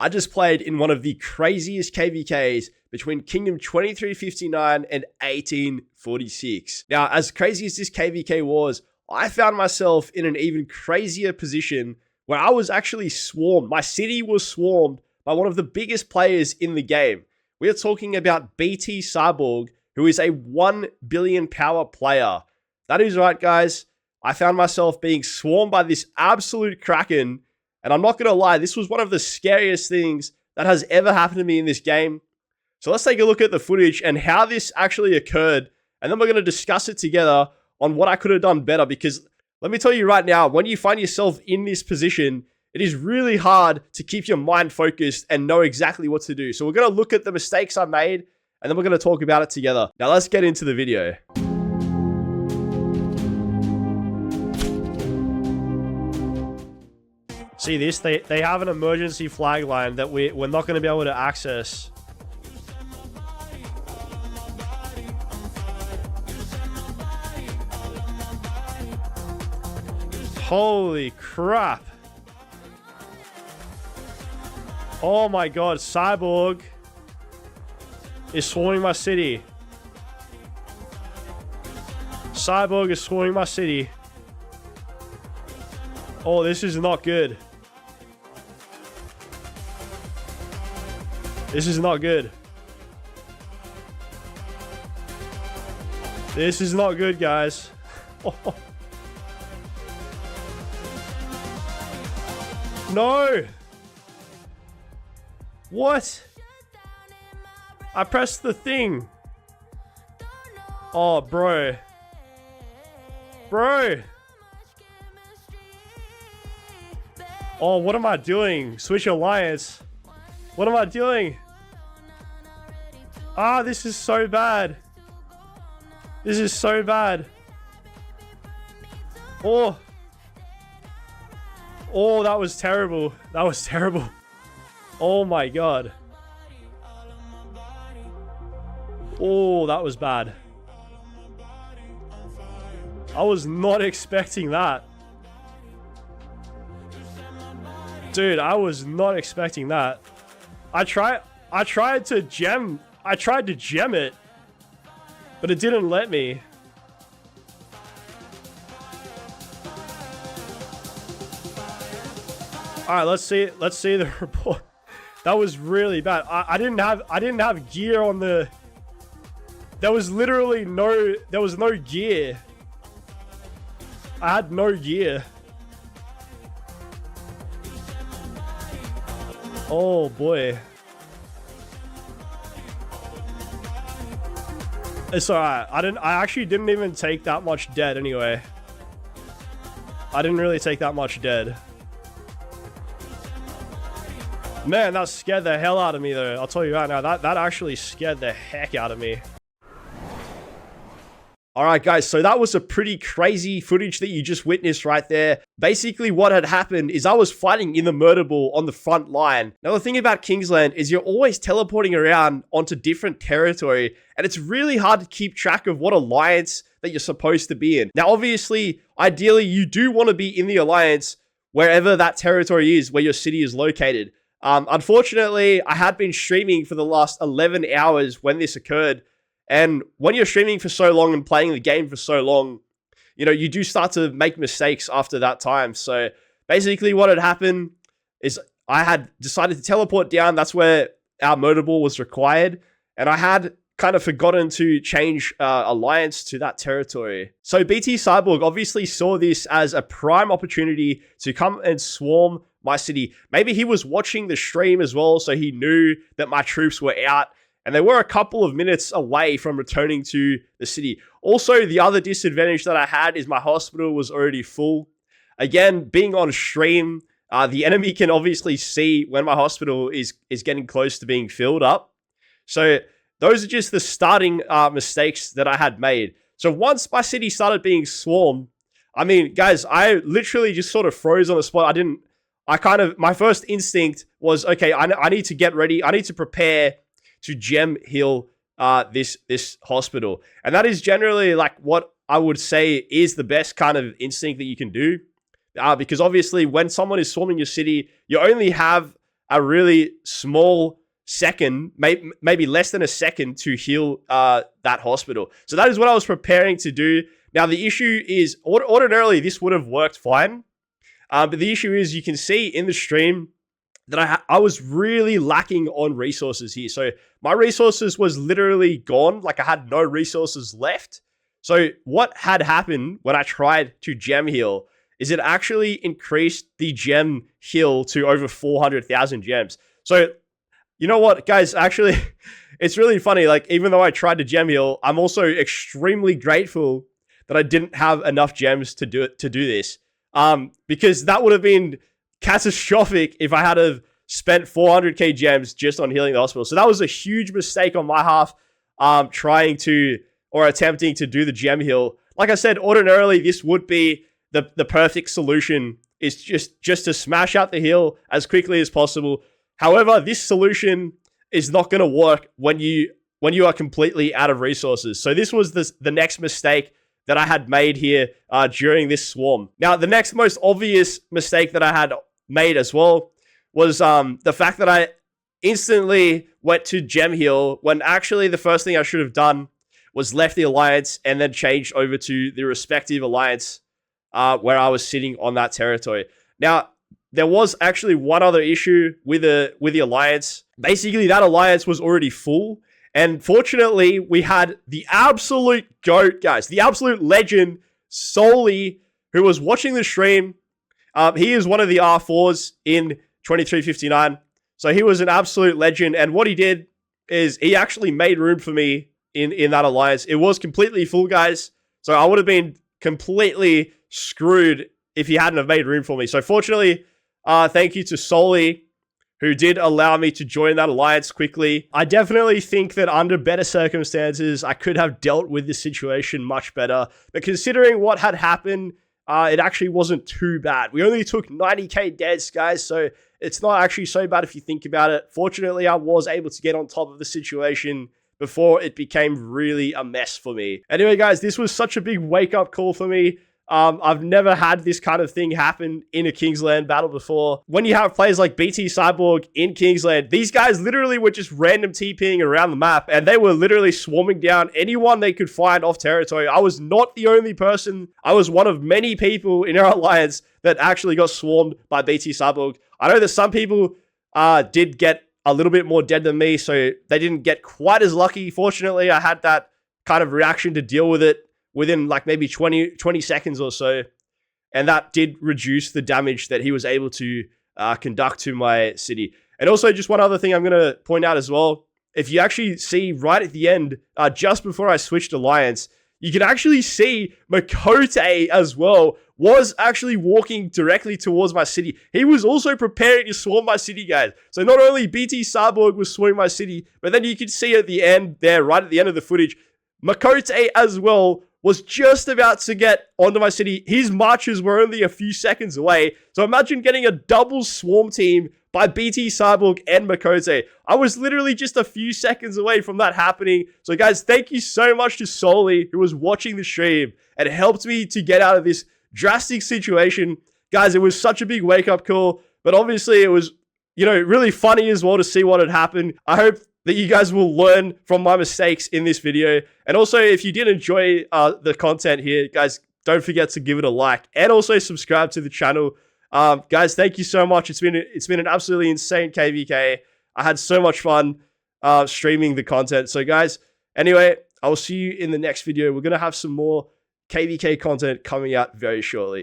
I just played in one of the craziest KVKs between Kingdom 2359 and 1846. Now, as crazy as this KVK was, I found myself in an even crazier position where I was actually swarmed. My city was swarmed by one of the biggest players in the game. We are talking about BT Cyborg, who is a 1 billion power player. That is right, guys. I found myself being swarmed by this absolute kraken. And I'm not going to lie, this was one of the scariest things that has ever happened to me in this game. So let's take a look at the footage and how this actually occurred. And then we're going to discuss it together on what I could have done better. Because let me tell you right now, when you find yourself in this position, it is really hard to keep your mind focused and know exactly what to do. So we're going to look at the mistakes I made and then we're going to talk about it together. Now let's get into the video. See this? They have an emergency flag line that we're not going to be able to access. Holy crap. Oh my god, Cyborg is swarming my city. Cyborg is swarming my city. Oh, this is not good. This is not good. This is not good, guys. Oh. No! What? I pressed the thing. Oh, bro. Bro! Oh, what am I doing? Switch alliance. What am I doing? Ah, this is so bad. This is so bad. Oh. Oh, that was terrible. That was terrible. Oh my god. Oh, that was bad. I was not expecting that. Dude, I was not expecting that. I tried to gem it, but it didn't let me. All right, let's see the report. That was really bad. I didn't have gear on the. There was literally no gear. I had no gear. Oh boy. It's alright. I actually didn't even take that much dead anyway. I didn't really take that much dead. Man, that scared the hell out of me though. I'll tell you right now, that actually scared the heck out of me. Alright guys, so that was a pretty crazy footage that you just witnessed right there. Basically what had happened is I was fighting in the murder ball on the front line. Now the thing about Kingsland is you're always teleporting around onto different territory and it's really hard to keep track of what alliance that you're supposed to be in. Now obviously, ideally you do want to be in the alliance wherever that territory is, where your city is located. Unfortunately, I had been streaming for the last 11 hours when this occurred. And when you're streaming for so long and playing the game for so long, you know, you do start to make mistakes after that time. So basically what had happened is I had decided to teleport down. That's where our murder ball was required. And I had kind of forgotten to change alliance to that territory. So BT Cyborg obviously saw this as a prime opportunity to come and swarm my city. Maybe he was watching the stream as well, so he knew that my troops were out. And they were a couple of minutes away from returning to the city. Also, the other disadvantage that I had is my hospital was already full. Again, being on stream, the enemy can obviously see when my hospital is getting close to being filled up. So those are just the starting mistakes that I had made. So once my city started being swarmed, I mean, guys, I literally just sort of froze on the spot. My first instinct was, okay, I need to get ready. I need to prepare to gem heal this hospital. And that is generally like what I would say is the best kind of instinct that you can do. Because obviously when someone is swarming your city, you only have a really small second, maybe less than a second to heal that hospital. So that is what I was preparing to do. Now, the issue is, ordinarily, this would have worked fine. But the issue is, you can see in the stream that I was really lacking on resources here. So my resources was literally gone. Like, I had no resources left. So what had happened when I tried to gem heal is it actually increased the gem heal to over 400,000 gems. So, you know what, guys, actually, it's really funny. Like, even though I tried to gem heal, I'm also extremely grateful that I didn't have enough gems to do this. Because that would have been catastrophic if I had have spent 400k gems just on healing the hospital. So that was a huge mistake on my half, trying to, or attempting to do the gem heal. Like I said, ordinarily, this would be the perfect solution, is just to smash out the heal as quickly as possible. However, this solution is not going to work when you are completely out of resources. So this was the next mistake that I had made here during this swarm. Now, the next most obvious mistake that I had made as well was the fact that I instantly went to gem heal when actually the first thing I should have done was left the alliance and then changed over to the respective alliance where I was sitting on that territory. Now, there was actually one other issue with the alliance. Basically, that alliance was already full. And fortunately, we had the absolute GOAT, guys, the absolute legend, Soli, who was watching the stream. He is one of the R4s in 2359. So he was an absolute legend. And what he did is he actually made room for me in that alliance. It was completely full, guys. So I would have been completely screwed if he hadn't have made room for me. So fortunately, thank you to Soli, who did allow me to join that alliance quickly. I definitely think that under better circumstances, I could have dealt with this situation much better. But considering what had happened, it actually wasn't too bad. We only took 90k deaths, guys, so it's not actually so bad if you think about it. Fortunately, I was able to get on top of the situation before it became really a mess for me. Anyway, guys, this was such a big wake-up call for me. I've never had this kind of thing happen in a Kingsland battle before. When you have players like BT Cyborg in Kingsland, these guys literally were just random TPing around the map, and they were literally swarming down anyone they could find off territory. I was not the only person. I was one of many people in our alliance that actually got swarmed by BT Cyborg. I know that some people did get a little bit more dead than me, so they didn't get quite as lucky. Fortunately, I had that kind of reaction to deal with it within like maybe 20 seconds or so. And that did reduce the damage that he was able to conduct to my city. And also, just one other thing I'm going to point out as well. If you actually see right at the end, just before I switched alliance, you can actually see Makote as well was actually walking directly towards my city. He was also preparing to swarm my city, guys. So not only BT Cyborg was swarming my city, but then you can see at the end there, right at the end of the footage, Makote as well was just about to get onto my city. His marches were only a few seconds away. So imagine getting a double swarm team by BT Cyborg and Makote. I was literally just a few seconds away from that happening. So guys, thank you so much to Soli, who was watching the stream and helped me to get out of this drastic situation. Guys, it was such a big wake-up call, but obviously it was, you know, really funny as well to see what had happened. I hope that you guys will learn from my mistakes in this video. And also, if you did enjoy the content here, guys, don't forget to give it a like and also subscribe to the channel. Guys, thank you so much. It's been an absolutely insane KVK. I had so much fun streaming the content. So guys, anyway, I will see you in the next video. We're going to have some more KVK content coming out very shortly.